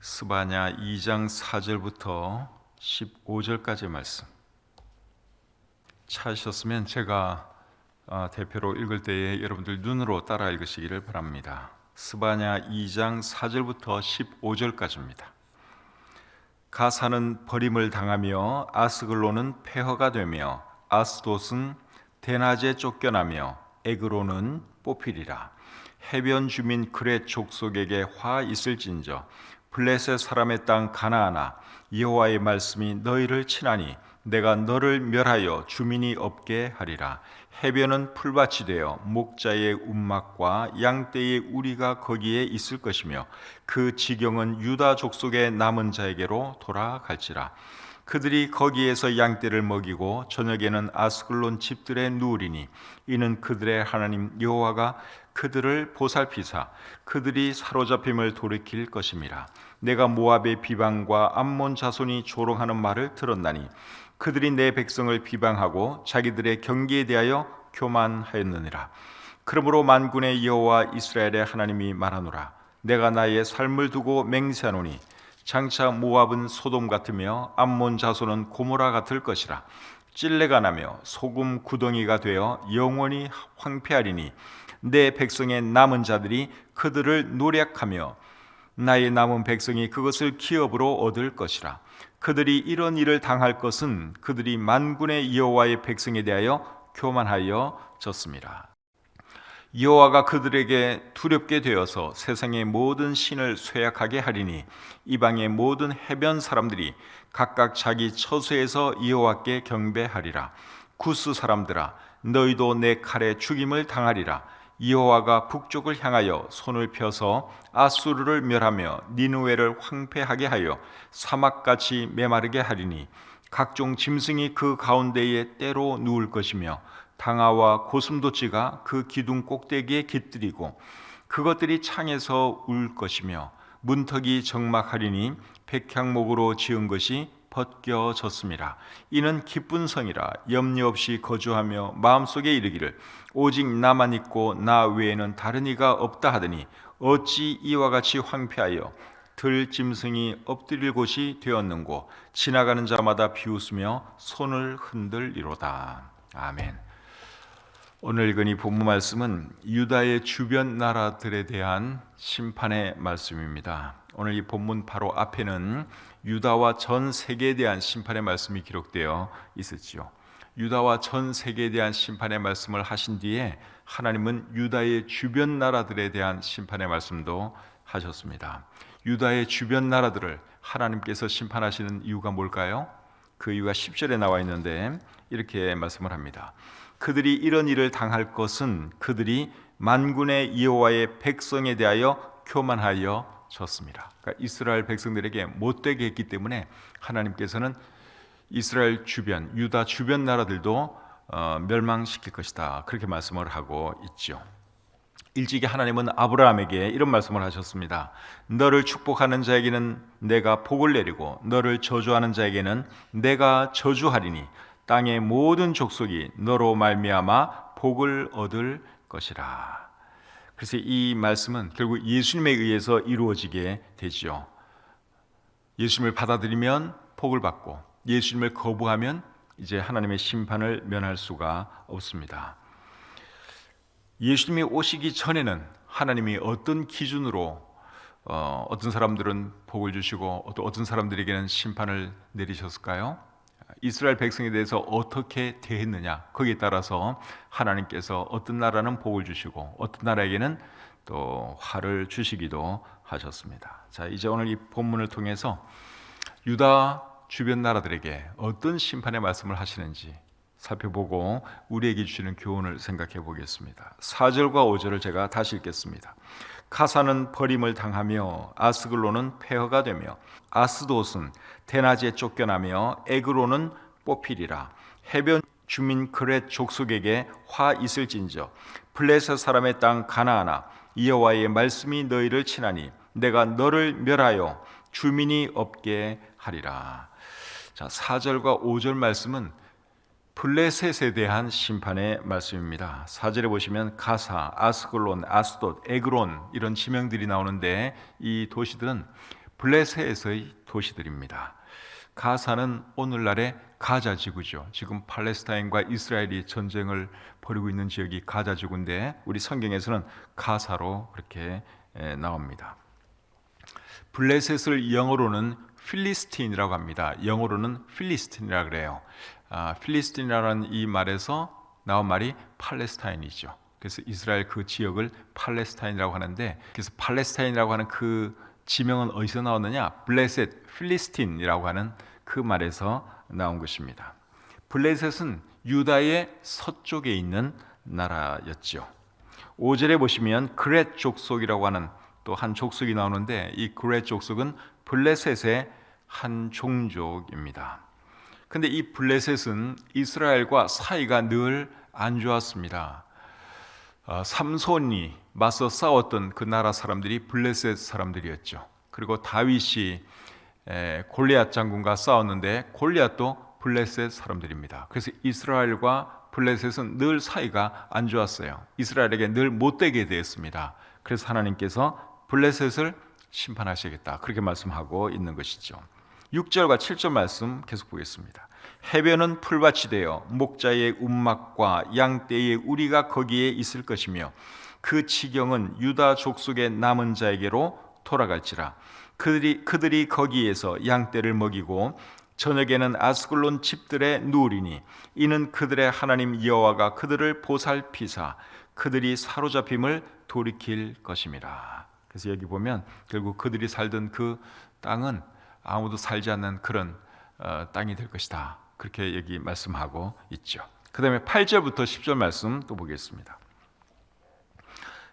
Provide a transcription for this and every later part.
스바냐 2장 4절부터 15절까지의 말씀 찾으셨으면 제가 대표로 읽을 때에 여러분들 눈으로 따라 읽으시기를 바랍니다. 스바냐 2장 4절부터 15절까지입니다. 가사는 버림을 당하며 아스글론은 폐허가 되며 아스돗은 대낮에 쫓겨나며 에그론은 뽑히리라. 해변 주민 그렛 족속에게 화 있을진저 블레셋 사람의 땅 가나안아, 여호와의 말씀이 너희를 치나니 내가 너를 멸하여 주민이 없게 하리라. 해변은 풀밭이 되어 목자의 움막과 양떼의 우리가 거기에 있을 것이며 그 지경은 유다 족속의 남은 자에게로 돌아갈지라. 그들이 거기에서 양떼를 먹이고 저녁에는 아스글론 집들에 누우리니 이는 그들의 하나님 여호와가 그들을 보살피사 그들이 사로잡힘을 돌이킬 것임이라. 내가 모압의 비방과 암몬 자손이 조롱하는 말을 들었나니 그들이 내 백성을 비방하고 자기들의 경계에 대하여 교만하였느니라. 그러므로 만군의 여호와 이스라엘의 하나님이 말하노라. 내가 나의 삶을 두고 맹세하노니 장차 모압은 소돔 같으며 암몬 자손은 고모라 같을 것이라. 찔레가 나며 소금 구덩이가 되어 영원히 황폐하리니 내 백성의 남은 자들이 그들을 노략하며 나의 남은 백성이 그것을 기업으로 얻을 것이라. 그들이 이런 일을 당할 것은 그들이 만군의 여호와의 백성에 대하여 교만하여 졌습니다. 여호와가 그들에게 두렵게 되어서 세상의 모든 신을 쇠약하게 하리니 이방의 모든 해변 사람들이 각각 자기 처소에서 여호와께 경배하리라. 구스 사람들아, 너희도 내 칼에 죽임을 당하리라. 여호와가 북쪽을 향하여 손을 펴서 아수르를 멸하며 니느웨를 황폐하게 하여 사막같이 메마르게 하리니 각종 짐승이 그 가운데에 때로 누울 것이며 당아와 고슴도치가 그 기둥 꼭대기에 깃들이고 그것들이 창에서 울 것이며 문턱이 적막하리니 백향목으로 지은 것이 벗겨졌습니다. 이는 기쁜 성이라. 염려 없이 거주하며 마음속에 이르기를 오직 나만 있고 나 외에는 다른 이가 없다 하더니 어찌 이와 같이 황폐하여 들짐승이 엎드릴 곳이 되었는고 지나가는 자마다 비웃으며 손을 흔들리로다. 아멘. 오늘 읽은 이 본문 말씀은 유다의 주변 나라들에 대한 심판의 말씀입니다. 오늘 이 본문 바로 앞에는 유다와 전 세계에 대한 심판의 말씀이 기록되어 있었지요. 유다와 전 세계에 대한 심판의 말씀을 하신 뒤에 하나님은 유다의 주변 나라들에 대한 심판의 말씀도 하셨습니다. 유다의 주변 나라들을 하나님께서 심판하시는 이유가 뭘까요? 그 이유가 10절에 나와 있는데 이렇게 말씀을 합니다. 그들이 이런 일을 당할 것은 그들이 만군의 여호와의 백성에 대하여 교만하여 졌습니다. 그러니까 이스라엘 백성들에게 못되게 했기 때문에 하나님께서는 이스라엘 주변, 유다 주변 나라들도 멸망시킬 것이다. 그렇게 말씀을 하고 있죠. 일찍이 하나님은 아브라함에게 이런 말씀을 하셨습니다. 너를 축복하는 자에게는 내가 복을 내리고 너를 저주하는 자에게는 내가 저주하리니 땅의 모든 족속이 너로 말미암아 복을 얻을 것이라. 그래서 이 말씀은 결국 예수님에 의해서 이루어지게 되죠. 예수님을 받아들이면 복을 받고 예수님을 거부하면 이제 하나님의 심판을 면할 수가 없습니다. 예수님이 오시기 전에는 하나님이 어떤 기준으로 어떤 사람들은 복을 주시고 또 어떤 사람들에게는 심판을 내리셨을까요? 이스라엘 백성에 대해서 어떻게 대했느냐, 거기에 따라서 하나님께서 어떤 나라는 복을 주시고 어떤 나라에게는 또 화를 주시기도 하셨습니다. 자, 이제 오늘 이 본문을 통해서 유다 주변 나라들에게 어떤 심판의 말씀을 하시는지 살펴보고 우리에게 주시는 교훈을 생각해 보겠습니다. 4절과 5절을 제가 다시 읽겠습니다. 가사는 버림을 당하며 아스글론은 폐허가 되며 아스돗은 대낮에 쫓겨나며 에그론은 뽑히리라. 해변 주민 그렛 족속에게 화 있을진저 블레셋 사람의 땅 가나안아, 여호와의 말씀이 너희를 치나니 내가 너를 멸하여 주민이 없게 하리라. 자, 4절과 5절 말씀은 블레셋에 대한 심판의 말씀입니다. 4절에 보시면 가사, 아스글론, 아스돗, 에그론 이런 지명들이 나오는데 이 도시들은 블레셋의 도시들입니다. 가사는 오늘날의 가자 지구죠. 지금 팔레스타인과 이스라엘이 전쟁을 벌이고 있는 지역이 가자 지구인데 우리 성경에서는 가사로 그렇게 나옵니다. 블레셋을 영어로는 필리스틴이라고 합니다. 영어로는 필리스틴이라고 그래요. 필리스틴이라는 이 말에서 나온 말이 팔레스타인이죠. 그래서 이스라엘 그 지역을 팔레스타인이라고 하는데, 그래서 팔레스타인이라고 하는 그 지명은 어디서 나왔느냐? 블레셋, 필리스틴이라고 하는 그 말에서 나온 것입니다. 블레셋은 유다의 서쪽에 있는 나라였죠. 5절에 보시면 그렛 족속이라고 하는 또 한 족속이 나오는데, 이 그렛 족속은 블레셋의 한 종족입니다. 근데 이 블레셋은 이스라엘과 사이가 늘 안 좋았습니다. 삼손이 맞서 싸웠던 그 나라 사람들이 블레셋 사람들이었죠. 그리고 다윗이 골리앗 장군과 싸웠는데 골리앗도 블레셋 사람들입니다. 그래서 이스라엘과 블레셋은 늘 사이가 안 좋았어요. 이스라엘에게 늘 못되게 되었습니다. 그래서 하나님께서 블레셋을 심판하시겠다, 그렇게 말씀하고 있는 것이죠. 6절과 7절 말씀 계속 보겠습니다. 해변은 풀밭이 되어 목자의 움막과 양떼의 우리가 거기에 있을 것이며 그 지경은 유다 족속의 남은 자에게로 돌아갈지라. 그들이 거기에서 양떼를 먹이고 저녁에는 아스글론 집들에 누우리니 이는 그들의 하나님 여호와가 그들을 보살피사 그들이 사로잡힘을 돌이킬 것임이라. 그래서 여기 보면 결국 그들이 살던 그 땅은 아무도 살지 않는 그런 땅이 될 것이다, 그렇게 여기 말씀하고 있죠. 그 다음에 8절부터 10절 말씀 또 보겠습니다.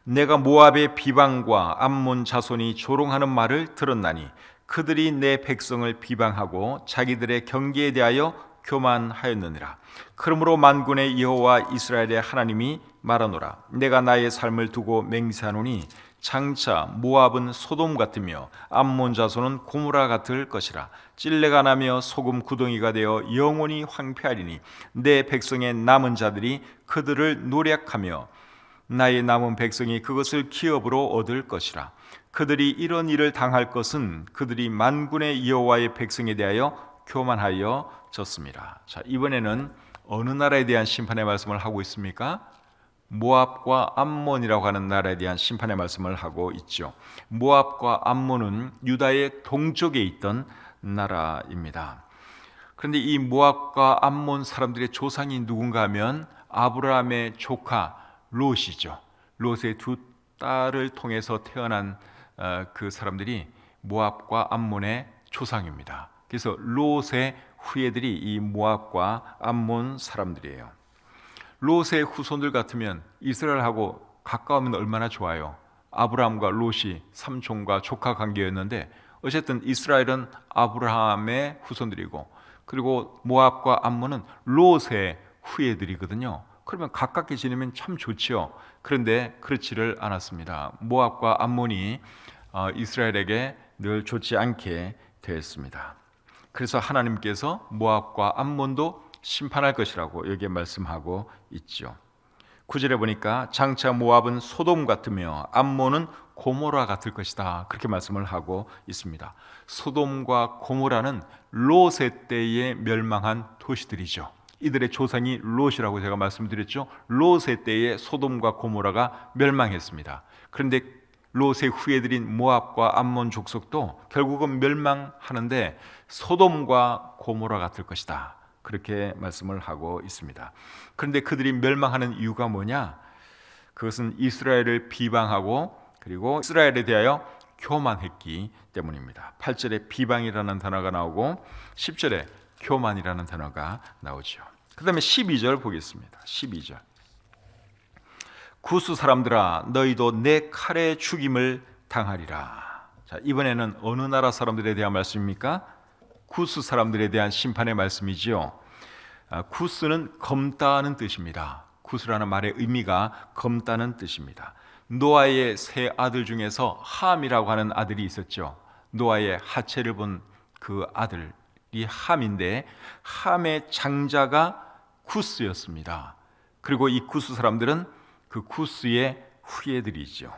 내가 모압의 비방과 암몬 자손이 조롱하는 말을 들었나니 그들이 내 백성을 비방하고 자기들의 경계에 대하여 교만하였느니라. 그러므로 만군의 여호와 이스라엘의 하나님이 말하노라. 내가 나의 삶을 두고 맹세하노니 장차 모압은 소돔 같으며 암몬 자손은 고무라 같을 것이라. 찔레가 나며 소금 구덩이가 되어 영원히 황폐하리니 내 백성의 남은 자들이 그들을 노략하며 나의 남은 백성이 그것을 기업으로 얻을 것이라. 그들이 이런 일을 당할 것은 그들이 만군의 여호와의 백성에 대하여 교만하여 졌습니다. 자, 이번에는 어느 나라에 대한 심판의 말씀을 하고 있습니까? 모압과 암몬이라고 하는 나라에 대한 심판의 말씀을 하고 있죠. 모압과 암몬은 유다의 동쪽에 있던 나라입니다. 그런데 이 모압과 암몬 사람들의 조상이 누군가 하면 아브라함의 조카 롯이죠. 롯의 두 딸을 통해서 태어난 그 사람들이 모압과 암몬의 조상입니다. 그래서 롯의 후예들이 이 모압과 암몬 사람들이에요. 롯의 후손들 같으면 이스라엘하고 가까우면 얼마나 좋아요. 아브라함과 롯이 삼촌과 조카 관계였는데 어쨌든 이스라엘은 아브라함의 후손들이고 그리고 모압과 암몬은 롯의 후예들이거든요. 그러면 가깝게 지내면 참 좋지요. 그런데 그렇지를 않았습니다. 모압과 암몬이 이스라엘에게 늘 좋지 않게 되었습니다. 그래서 하나님께서 모압과 암몬도 심판할 것이라고 여기에 말씀하고 있죠. 9절에 보니까 장차 모압은 소돔 같으며 암몬은 고모라 같을 것이다, 그렇게 말씀을 하고 있습니다. 소돔과 고모라는 롯의 때에 멸망한 도시들이죠. 이들의 조상이 롯이라고 제가 말씀드렸죠. 롯의 때에 소돔과 고모라가 멸망했습니다. 그런데 롯의 후예들인 모압과 암몬 족속도 결국은 멸망하는데 소돔과 고모라 같을 것이다, 그렇게 말씀을 하고 있습니다. 그런데 그들이 멸망하는 이유가 뭐냐? 그것은 이스라엘을 비방하고 그리고 이스라엘에 대하여 교만했기 때문입니다. 8절에 비방이라는 단어가 나오고 10절에 교만이라는 단어가 나오죠. 그 다음에 12절 보겠습니다. 12절. 구스 사람들아 너희도 내 칼에 죽임을 당하리라. 자, 이번에는 어느 나라 사람들에 대한 말씀입니까? 구스 사람들에 대한 심판의 말씀이지요. 구스는 검다는 뜻입니다. 구스라는 말의 의미가 검다는 뜻입니다. 노아의 세 아들 중에서 함이라고 하는 아들이 있었죠. 노아의 하체를 본 그 아들이 함인데 함의 장자가 구스였습니다. 그리고 이 구스 사람들은 그 구스의 후예들이죠.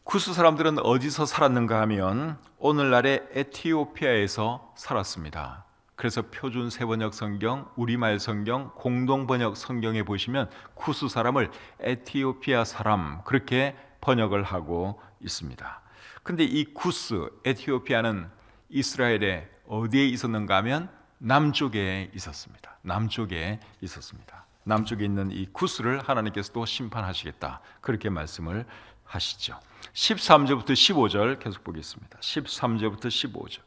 쿠스 사람들은 어디서 살았는가 하면 오늘날의 에티오피아에서 살았습니다. 그래서 표준 세번역 성경, 우리말 성경, 공동 번역 성경에 보시면 쿠스 사람을 에티오피아 사람 그렇게 번역을 하고 있습니다. 근데 이 쿠스, 에티오피아는 이스라엘에 어디에 있었는가 하면 남쪽에 있었습니다. 남쪽에 있었습니다. 남쪽에 있는 이 쿠스를 하나님께서 또 심판하시겠다 그렇게 말씀을 하시죠. 13절부터 15절 계속 보겠습니다. 13절부터 15절.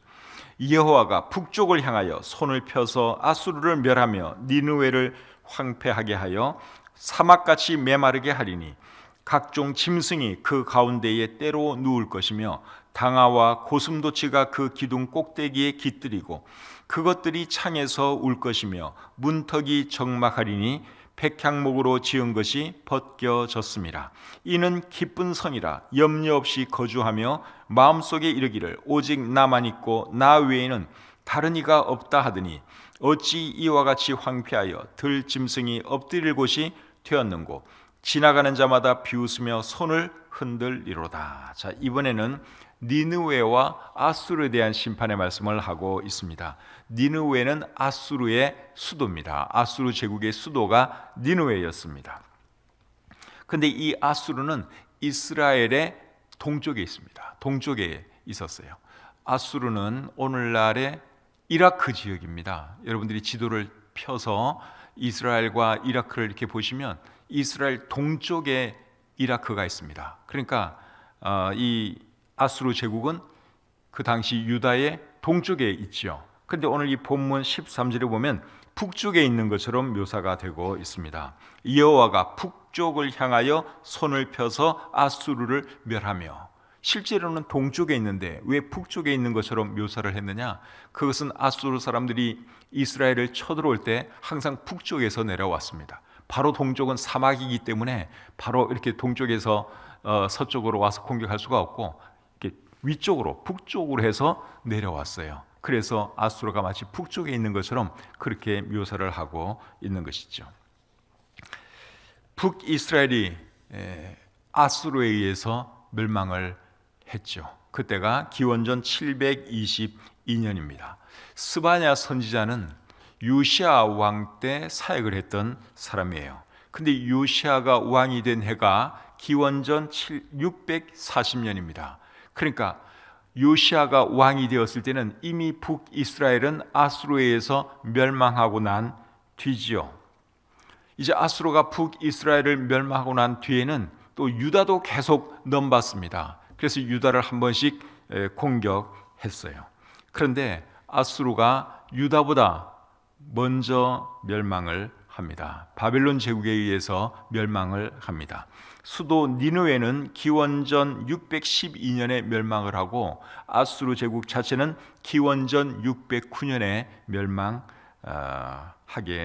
여호와가 북쪽을 향하여 손을 펴서 아수르를 멸하며 니느웨를 황폐하게 하여 사막같이 메마르게 하리니 각종 짐승이 그 가운데에 때로 누울 것이며 당아와 고슴도치가 그 기둥 꼭대기에 깃들이고 그것들이 창에서 울 것이며 문턱이 적막하리니 백향목으로 지은 것이 벗겨졌습니다. 이는 기쁜 성이라 염려 없이 거주하며 마음속에 이르기를 오직 나만 있고 나 외에는 다른 이가 없다 하더니 어찌 이와 같이 황폐하여 들짐승이 엎드릴 곳이 되었는고 지나가는 자마다 비웃으며 손을 흔들리로다. 자, 이번에는 니느웨와 아수르에 대한 심판의 말씀을 하고 있습니다. 니느웨는 아수르의 수도입니다. 아수르 제국의 수도가 니느웨였습니다. 그런데 이 아수르는 이스라엘의 동쪽에 있습니다. 동쪽에 있었어요. 아수르는 오늘날의 이라크 지역입니다. 여러분들이 지도를 펴서 이스라엘과 이라크를 이렇게 보시면 이스라엘 동쪽에 이라크가 있습니다. 그러니까 이 아수르 제국은 그 당시 유다의 동쪽에 있죠. 그런데 오늘 이 본문 13절에 보면 북쪽에 있는 것처럼 묘사가 되고 있습니다. 여호와가 북쪽을 향하여 손을 펴서 아수르를 멸하며, 실제로는 동쪽에 있는데 왜 북쪽에 있는 것처럼 묘사를 했느냐? 그것은 아수르 사람들이 이스라엘을 쳐들어올 때 항상 북쪽에서 내려왔습니다. 바로 동쪽은 사막이기 때문에 바로 이렇게 동쪽에서 서쪽으로 와서 공격할 수가 없고 이렇게 위쪽으로 북쪽으로 해서 내려왔어요. 그래서 아수르가 마치 북쪽에 있는 것처럼 그렇게 묘사를 하고 있는 것이죠. 북이스라엘이 아수르에 의해서 멸망을 했죠. 그때가 기원전 722년입니다. 스바냐 선지자는 요시아 왕 때 사역을 했던 사람이에요. 근데 요시아가 왕이 된 해가 기원전 640년입니다. 그러니까 요시아가 왕이 되었을 때는 이미 북이스라엘은 아수르에 의해서 멸망하고 난 뒤지요. 이제 아수르가 북이스라엘을 멸망하고 난 뒤에는 또 유다도 계속 넘봤습니다. 그래서 유다를 한 번씩 공격했어요. 그런데 아수르가 유다보다 먼저 멸망을 합니다. 바벨론 제국에 의해서 멸망을 합니다. 수도 니느웨는 기원전 612년에 멸망을 하고 아수르 제국 자체는 기원전 609년에 멸망하게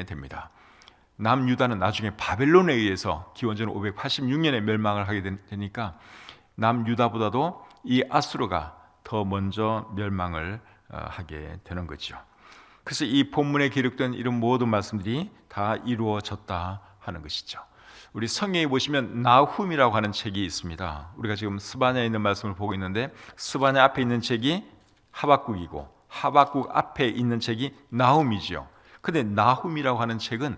됩니다. 남유다는 나중에 바벨론에 의해서 기원전 586년에 멸망을 하게 되니까 남유다보다도 이 아수르가 더 먼저 멸망을 하게 되는 거죠. 그래서 이 본문에 기록된 이런 모든 말씀들이 다 이루어졌다 하는 것이죠. 우리 성경에 보시면 나훔이라고 하는 책이 있습니다. 우리가 지금 스바냐에 있는 말씀을 보고 있는데 스바냐 앞에 있는 책이 하박국이고 하박국 앞에 있는 책이 나훔이지요. 근데 나훔이라고 하는 책은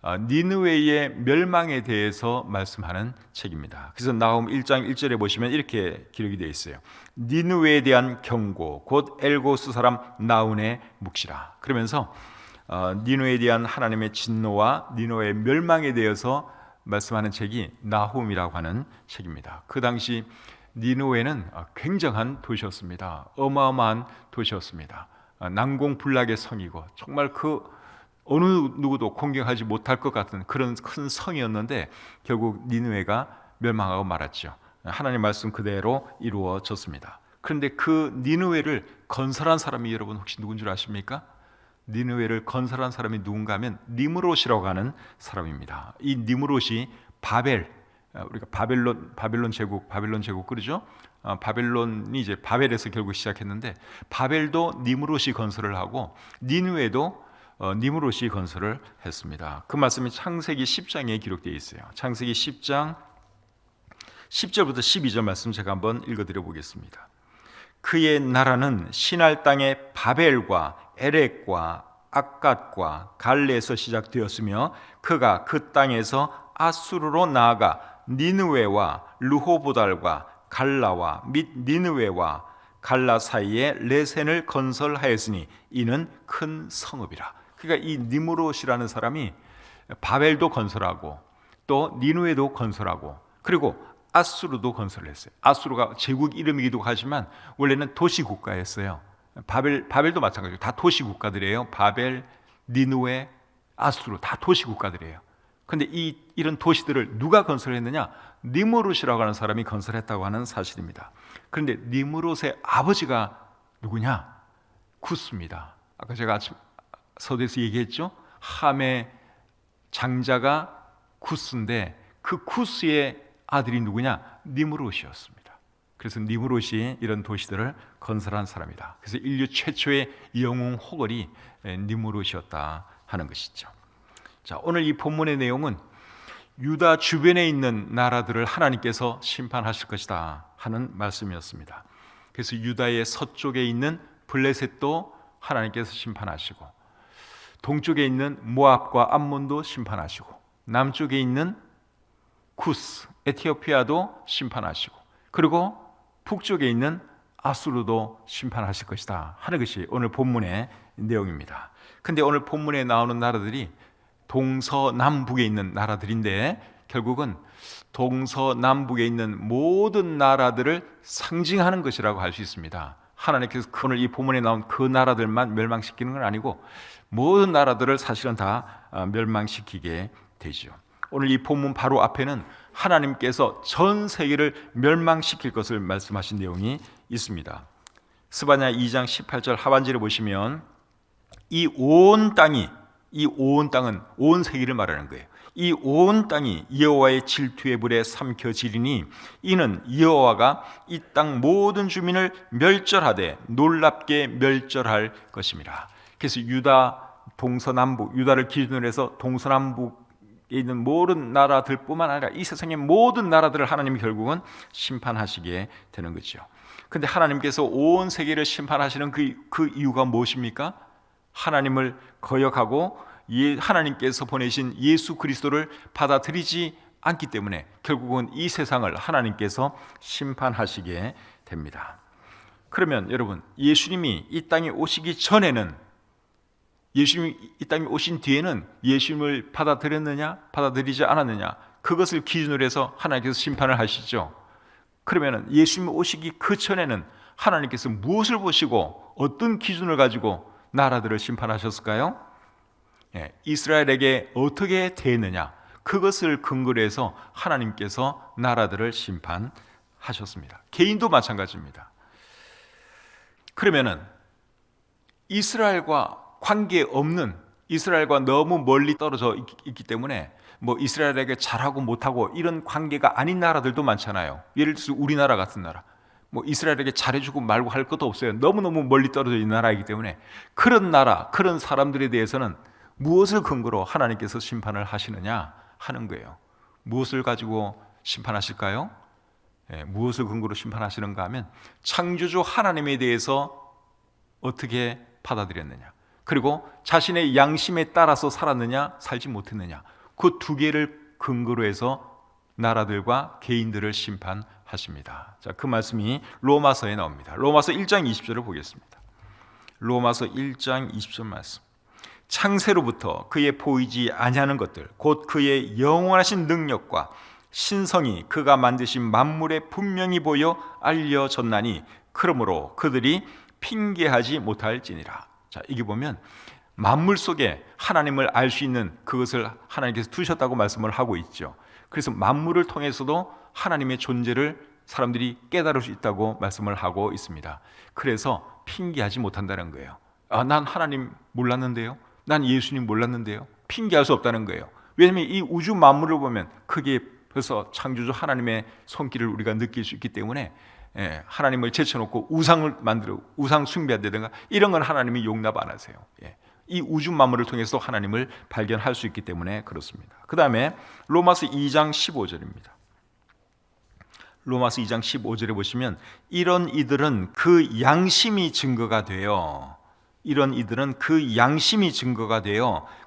니느웨의 멸망에 대해서 말씀하는 책입니다. 그래서 나훔 1장 1절에 보시면 이렇게 기록이 되어 있어요. 니느웨에 대한 경고, 곧 엘고스 사람 나훈의 묵시라. 그러면서 니느웨에 대한 하나님의 진노와 니느웨의 멸망에 대해서 말씀하는 책이 나훔이라고 하는 책입니다. 그 당시 니느웨는 굉장한 도시였습니다. 어마어마한 도시였습니다. 난공불락의 성이고 정말 그 어느 누구도 공격하지 못할 것 같은 그런 큰 성이었는데 결국 니느웨가 멸망하고 말았죠. 하나님 말씀 그대로 이루어졌습니다. 그런데 그 니느웨를 건설한 사람이 여러분 혹시 누군 줄 아십니까? 니느웨를 건설한 사람이 누군가 하면 니므롯이라고 하는 사람입니다. 이 니므롯이 우리가 바벨론 제국 그러죠? 바벨론이 이제 바벨에서 결국 시작했는데 바벨도 니므롯이 건설을 하고 니느웨도 니므롯이 건설을 했습니다. 그 말씀이 창세기 10장에 기록되어 있어요. 창세기 10장 10절부터 12절 말씀 제가 한번 읽어드려 보겠습니다. 그의 나라는 시날 땅의 바벨과 에렉과 악갓과 갈레에서 시작되었으며 그가 그 땅에서 아수르로 나아가 니느웨와 르호보달과 갈라와 및 니느웨와 갈라 사이에 레센을 건설하였으니 이는 큰 성읍이라. 그러니까 이 니므롯이라는 사람이 바벨도 건설하고 또 니느웨도 건설하고 그리고 아수르도 건설했어요. 아수르가 제국 이름이기도 하지만 원래는 도시 국가였어요. 바벨도 마찬가지고 다 도시 국가들이에요. 바벨, 니느웨, 아수르 다 도시 국가들이에요. 그런데 이런 도시들을 누가 건설했느냐? 니므롯이라고 하는 사람이 건설했다고 하는 사실입니다. 그런데 니므롯의 아버지가 누구냐? 쿠스입니다. 아까 제가 아침 서두에서 얘기했죠. 함의 장자가 쿠스인데 그 쿠스의 아들이 누구냐? 니므롯이었습니다. 그래서 니므롯이 이런 도시들을 건설한 사람이다. 그래서 인류 최초의 영웅 호걸이 니므롯이었다 하는 것이죠. 자, 오늘 이 본문의 내용은 유다 주변에 있는 나라들을 하나님께서 심판하실 것이다 하는 말씀이었습니다. 그래서 유다의 서쪽에 있는 블레셋도 하나님께서 심판하시고 동쪽에 있는 모압과 암몬도 심판하시고 남쪽에 있는 쿠스, 에티오피아도 심판하시고 그리고 북쪽에 있는 아수르도 심판하실 것이다 하는 것이 오늘 본문의 내용입니다. 그런데 오늘 본문에 나오는 나라들이 동서남북에 있는 나라들인데 결국은 동서남북에 있는 모든 나라들을 상징하는 것이라고 할 수 있습니다. 하나님께서 오늘 이 본문에 나온 그 나라들만 멸망시키는 건 아니고 모든 나라들을 사실은 다 멸망시키게 되죠. 오늘 이 본문 바로 앞에는 하나님께서 전 세계를 멸망시킬 것을 말씀하신 내용이 있습니다. 스바냐 2장 18절 하반절에 보시면 이 온 땅은 온 세계를 말하는 거예요. 이 온 땅이 여호와의 질투의 불에 삼켜지리니 이는 여호와가 이 땅 모든 주민을 멸절하되 놀랍게 멸절할 것입니다. 그래서 유다 동서남북, 유다를 기준으로 해서 동서남북에 있는 모든 나라들뿐만 아니라 이 세상의 모든 나라들을 하나님이 결국은 심판하시게 되는 거죠. 그런데 하나님께서 온 세계를 심판하시는 그 이유가 무엇입니까? 하나님을 거역하고 하나님께서 보내신 예수 그리스도를 받아들이지 않기 때문에 결국은 이 세상을 하나님께서 심판하시게 됩니다. 그러면 여러분, 예수님이 이 땅에 오시기 전에는, 예수님이 이 땅에 오신 뒤에는 예수님을 받아들였느냐 받아들이지 않았느냐, 그것을 기준으로 해서 하나님께서 심판을 하시죠. 그러면 예수님 오시기 그 전에는 하나님께서 무엇을 보시고 어떤 기준을 가지고 나라들을 심판하셨을까요? 이스라엘에게 어떻게 대했느냐, 그것을 근거로 해서 하나님께서 나라들을 심판하셨습니다. 개인도 마찬가지입니다. 그러면은 이스라엘과 관계없는, 이스라엘과 너무 멀리 떨어져 있기 때문에 뭐 이스라엘에게 잘하고 못하고 이런 관계가 아닌 나라들도 많잖아요. 예를 들어서 우리나라 같은 나라, 뭐 이스라엘에게 잘해주고 말고 할 것도 없어요. 너무너무 멀리 떨어져 있는 나라이기 때문에 그런 나라, 그런 사람들에 대해서는 무엇을 근거로 하나님께서 심판을 하시느냐 하는 거예요. 무엇을 가지고 심판하실까요? 무엇을 근거로 심판하시는가 하면 창조주 하나님에 대해서 어떻게 받아들였느냐, 그리고 자신의 양심에 따라서 살았느냐 살지 못했느냐, 그 두 개를 근거로 해서 나라들과 개인들을 심판하십니다. 자, 그 말씀이 로마서에 나옵니다. 로마서 1장 20절을 보겠습니다. 로마서 1장 20절 말씀. 창세로부터 그의 보이지 아니하는 것들, 곧 그의 영원하신 능력과 신성이 그가 만드신 만물에 분명히 보여 알려졌나니 그러므로 그들이 핑계하지 못할지니라. 자, 이게 보면 만물 속에 하나님을 알 수 있는 그것을 하나님께서 두셨다고 말씀을 하고 있죠. 그래서 만물을 통해서도 하나님의 존재를 사람들이 깨달을 수 있다고 말씀을 하고 있습니다. 그래서 핑계하지 못한다는 거예요. 난 하나님 몰랐는데요, 난 예수님 몰랐는데요, 핑계할 수 없다는 거예요. 왜냐하면 이 우주 만물을 보면 크게 벌써 창조주 하나님의 손길을 우리가 느낄 수 있기 때문에 하나님을 제쳐놓고 우상을 만들어 우상 숭배한다든가 이런 건 하나님이 용납 안 하세요. 이 우주 만물을 통해서 하나님을 발견할 수 있기 때문에 그렇습니다. 그 다음에 로마서 2장 15절입니다. 로마서 2장 15절에 보시면 이런 이들은 그 양심이 증거가 되어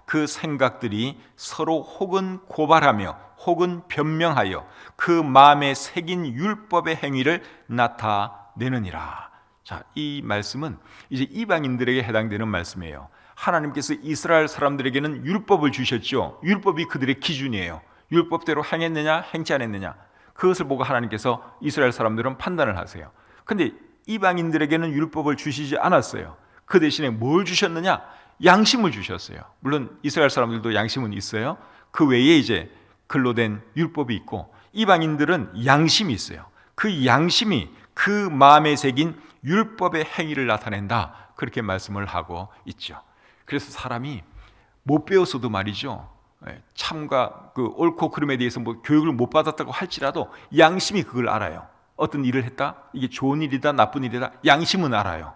그 생각들이 서로 혹은 고발하며 혹은 변명하여 그 마음에 새긴 율법의 행위를 나타내느니라. 자, 이 말씀은 이제 이방인들에게 해당되는 말씀이에요. 하나님께서 이스라엘 사람들에게는 율법을 주셨죠. 율법이 그들의 기준이에요. 율법대로 행했느냐 행치 않았느냐, 그것을 보고 하나님께서 이스라엘 사람들은 판단을 하세요. 근데 이방인들에게는 율법을 주시지 않았어요. 그 대신에 뭘 주셨느냐? 양심을 주셨어요. 물론 이스라엘 사람들도 양심은 있어요. 그 외에 이제 글로 된 율법이 있고, 이방인들은 양심이 있어요. 그 양심이 그 마음에 새긴 율법의 행위를 나타낸다, 그렇게 말씀을 하고 있죠. 그래서 사람이 못 배웠어도 말이죠, 참과 그 옳고 그름에 대해서 뭐 교육을 못 받았다고 할지라도 양심이 그걸 알아요. 어떤 일을 했다, 이게 좋은 일이다 나쁜 일이다, 양심은 알아요.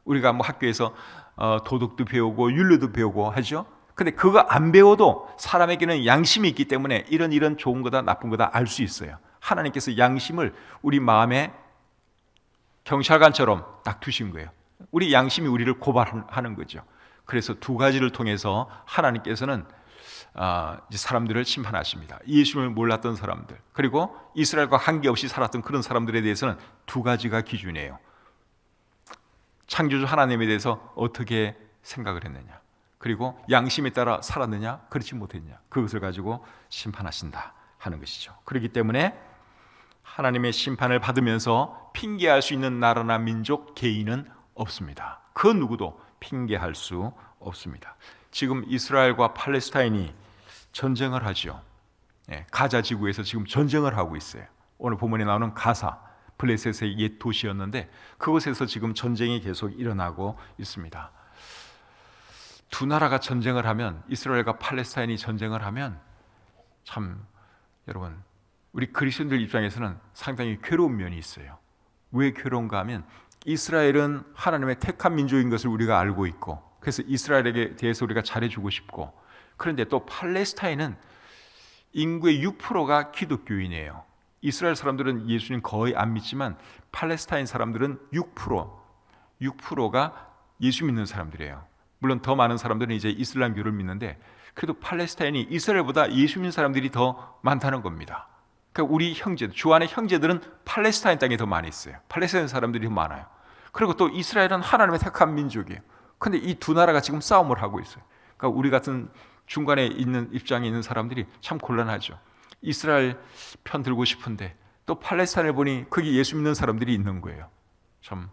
우리가 뭐 학교에서 도덕도 배우고 윤리도 배우고 하죠. 근데 그거 안 배워도 사람에게는 양심이 있기 때문에 이런 좋은 거다 나쁜 거다 알 수 있어요. 하나님께서 양심을 우리 마음에 경찰관처럼 딱 두신 거예요. 우리 양심이 우리를 고발하는 거죠. 그래서 두 가지를 통해서 하나님께서는 이제 사람들을 심판하십니다. 예수님을 몰랐던 사람들, 그리고 이스라엘과 관계없이 살았던 그런 사람들에 대해서는 두 가지가 기준이에요. 창조주 하나님에 대해서 어떻게 생각을 했느냐, 그리고 양심에 따라 살았느냐 그렇지 못했느냐, 그것을 가지고 심판하신다 하는 것이죠. 그렇기 때문에 하나님의 심판을 받으면서 핑계할 수 있는 나라나 민족, 개인은 없습니다. 그 누구도 핑계할 수 없습니다. 지금 이스라엘과 팔레스타인이 전쟁을 하죠. 가자 지구에서 지금 전쟁을 하고 있어요. 오늘 본문에 나오는 가사, 블레셋의 옛 도시였는데 그곳에서 지금 전쟁이 계속 일어나고 있습니다. 두 나라가 전쟁을 하면, 이스라엘과 팔레스타인이 전쟁을 하면 참 여러분, 우리 그리스도인들 입장에서는 상당히 괴로운 면이 있어요. 왜 괴로운가 하면 이스라엘은 하나님의 택한 민족인 것을 우리가 알고 있고, 그래서 이스라엘에게 대해서 우리가 잘해주고 싶고, 그런데 또 팔레스타인은 인구의 6%가 기독교인이에요. 이스라엘 사람들은 예수님 거의 안 믿지만 팔레스타인 사람들은 6%가 예수 믿는 사람들이에요. 물론 더 많은 사람들은 이제 이슬람교를 믿는데, 그래도 팔레스타인이 이스라엘보다 예수 믿는 사람들이 더 많다는 겁니다. 그러니까 우리 형제, 주 안의 형제들은 팔레스타인 땅에 더 많이 있어요. 팔레스타인 사람들이 더 많아요. 그리고 또 이스라엘은 하나님의 택한 민족이에요. 그런데 이 두 나라가 지금 싸움을 하고 있어요. 그러니까 우리 같은 중간에 있는 입장에 있는 사람들이 참 곤란하죠. 이스라엘 편 들고 싶은데 또 팔레스타인을 보니 거기 예수 믿는 사람들이 있는 거예요. 참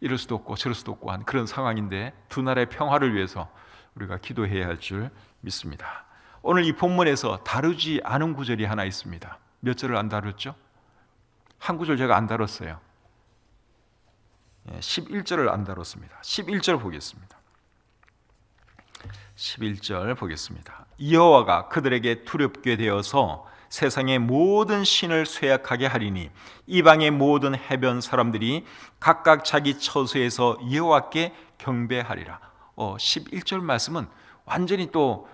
이럴 수도 없고 저럴 수도 없고 한 그런 상황인데, 두 나라의 평화를 위해서 우리가 기도해야 할 줄 믿습니다. 오늘 이 본문에서 다루지 않은 구절이 하나 있습니다. 몇 절을 안 다뤘죠? 한 구절 제가 안 다뤘어요. 11절을 안 다뤘습니다. 11절 보겠습니다. 11절 보겠습니다. 여호와가 그들에게 두렵게 되어서 세상의 모든 신을 쇠약하게 하리니 이방의 모든 해변 사람들이 각각 자기 처소에서 여호와께 경배하리라. 11절 말씀은 완전히 또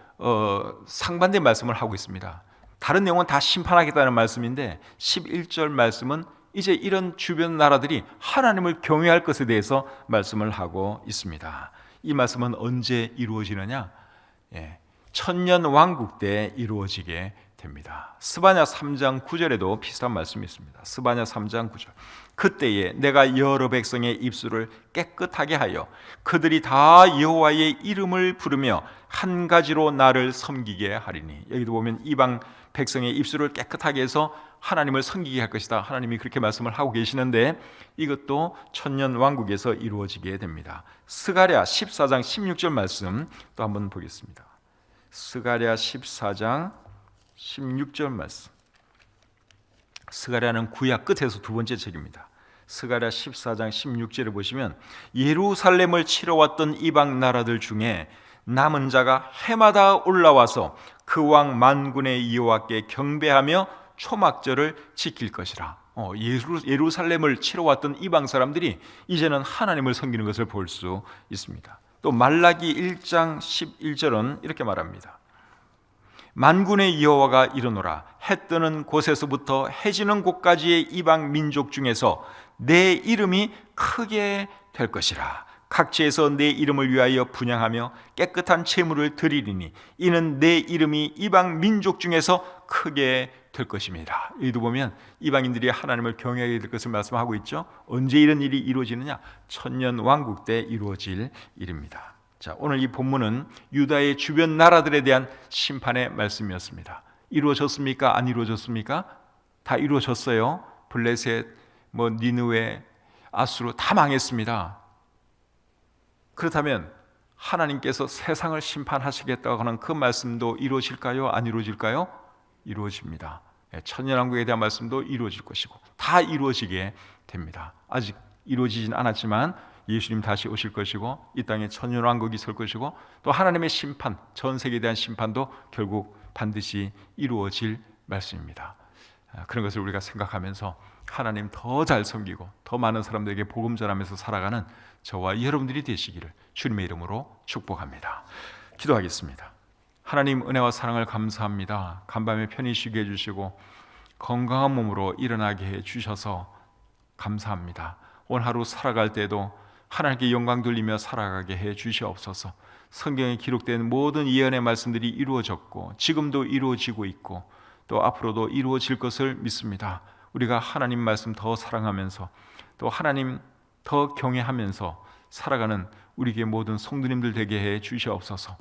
상반된 말씀을 하고 있습니다. 다른 내용은 다 심판하겠다는 말씀인데 11절 말씀은 이제 이런 주변 나라들이 하나님을 경외할 것에 대해서 말씀을 하고 있습니다. 이 말씀은 언제 이루어지느냐? 천년 왕국 때 이루어지게 됩니다. 스바냐 3장 9절에도 비슷한 말씀이 있습니다. 스바냐 3장 9절. 그때에 내가 여러 백성의 입술을 깨끗하게 하여 그들이 다 여호와의 이름을 부르며 한 가지로 나를 섬기게 하리니. 여기도 보면 이방 백성의 입술을 깨끗하게 해서 하나님을 섬기게 할 것이다, 하나님이 그렇게 말씀을 하고 계시는데, 이것도 천년 왕국에서 이루어지게 됩니다. 스가랴 14장 16절 말씀 또 한번 보겠습니다. 스가랴 14장 16절 말씀. 스가랴는 구약 끝에서 두 번째 책입니다. 스가랴 14장 16절을 보시면 예루살렘을 치러 왔던 이방 나라들 중에 남은 자가 해마다 올라와서 그 왕 만군의 여호와께 경배하며 초막절을 지킬 것이라. 예루살렘을 치러 왔던 이방 사람들이 이제는 하나님을 섬기는 것을 볼 수 있습니다. 또 말라기 1장 11절은 이렇게 말합니다. 만군의 여호와가 이르노라. 해 뜨는 곳에서부터 해 지는 곳까지의 이방 민족 중에서 내 이름이 크게 될 것이라. 각지에서 내 이름을 위하여 분향하며 깨끗한 제물을 드리리니 이는 내 이름이 이방 민족 중에서 크게 될 것입니다. 여기도 보면 이방인들이 하나님을 경외하게 될 것을 말씀하고 있죠. 언제 이런 일이 이루어지느냐? 천년 왕국 때 이루어질 일입니다. 자, 오늘 이 본문은 유다의 주변 나라들에 대한 심판의 말씀이었습니다. 이루어졌습니까? 안 이루어졌습니까? 다 이루어졌어요. 블레셋, 니느웨, 아수르 다 망했습니다. 그렇다면 하나님께서 세상을 심판하시겠다고 하는 그 말씀도 이루어질까요? 안 이루어질까요? 이루어집니다. 천년왕국에 대한 말씀도 이루어질 것이고 다 이루어지게 됩니다. 아직 이루어지진 않았지만 예수님 다시 오실 것이고 이 땅에 천년왕국이 설 것이고 또 하나님의 심판, 전 세계에 대한 심판도 결국 반드시 이루어질 말씀입니다. 그런 것을 우리가 생각하면서 하나님 더 잘 섬기고 더 많은 사람들에게 복음 전하면서 살아가는 저와 여러분들이 되시기를 주님의 이름으로 축복합니다. 기도하겠습니다. 하나님 은혜와 사랑을 감사합니다. 간밤에 편히 쉬게 해주시고 건강한 몸으로 일어나게 해주셔서 감사합니다. 오늘 하루 살아갈 때도 하나님께 영광 돌리며 살아가게 해주시옵소서. 성경에 기록된 모든 예언의 말씀들이 이루어졌고 지금도 이루어지고 있고 또 앞으로도 이루어질 것을 믿습니다. 우리가 하나님 말씀 더 사랑하면서 또 하나님 더 경외하면서 살아가는 우리 교회 모든 성도님들 되게 해 주시옵소서.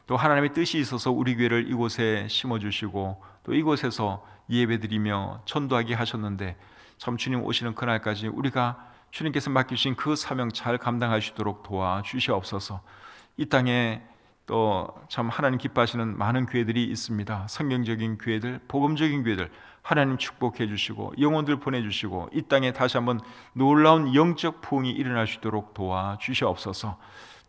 또 하나님의 뜻이 있어서 우리 교회를 이곳에 심어주시고 또 이곳에서 예배드리며 전도하게 하셨는데 참 주님 오시는 그날까지 우리가 주님께서 맡기신 그 사명 잘 감당하시도록 도와주시옵소서. 이 땅에 또 참 하나님 기뻐하시는 많은 교회들이 있습니다. 성경적인 교회들, 복음적인 교회들 하나님 축복해 주시고 영혼들 보내주시고 이 땅에 다시 한번 놀라운 영적 부흥이 일어날 수 있도록 도와주시옵소서.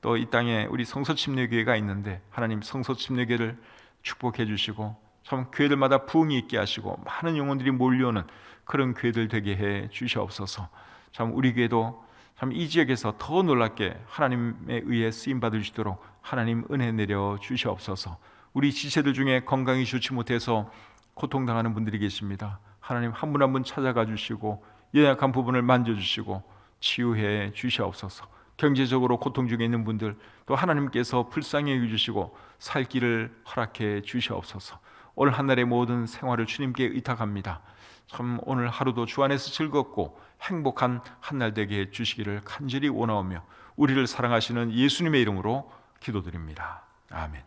또 이 땅에 우리 성소침례교회가 있는데 하나님 성소침례교회를 축복해 주시고 참 교회들마다 부흥이 있게 하시고 많은 영혼들이 몰려오는 그런 교회들 되게 해 주시옵소서. 참 우리 교회도 참 이 지역에서 더 놀랍게 하나님에 의해 쓰임받을 수 있도록 하나님 은혜 내려 주시옵소서. 우리 지체들 중에 건강이 좋지 못해서 고통당하는 분들이 계십니다. 하나님 한 분 한 분 찾아가 주시고 연약한 부분을 만져주시고 치유해 주시옵소서. 경제적으로 고통 중에 있는 분들 또 하나님께서 불쌍히 여겨주시고 살 길을 허락해 주시옵소서. 오늘 한날의 모든 생활을 주님께 의탁합니다. 참 오늘 하루도 주 안에서 즐겁고 행복한 한날 되게 해주시기를 간절히 원하오며 우리를 사랑하시는 예수님의 이름으로 기도드립니다. 아멘.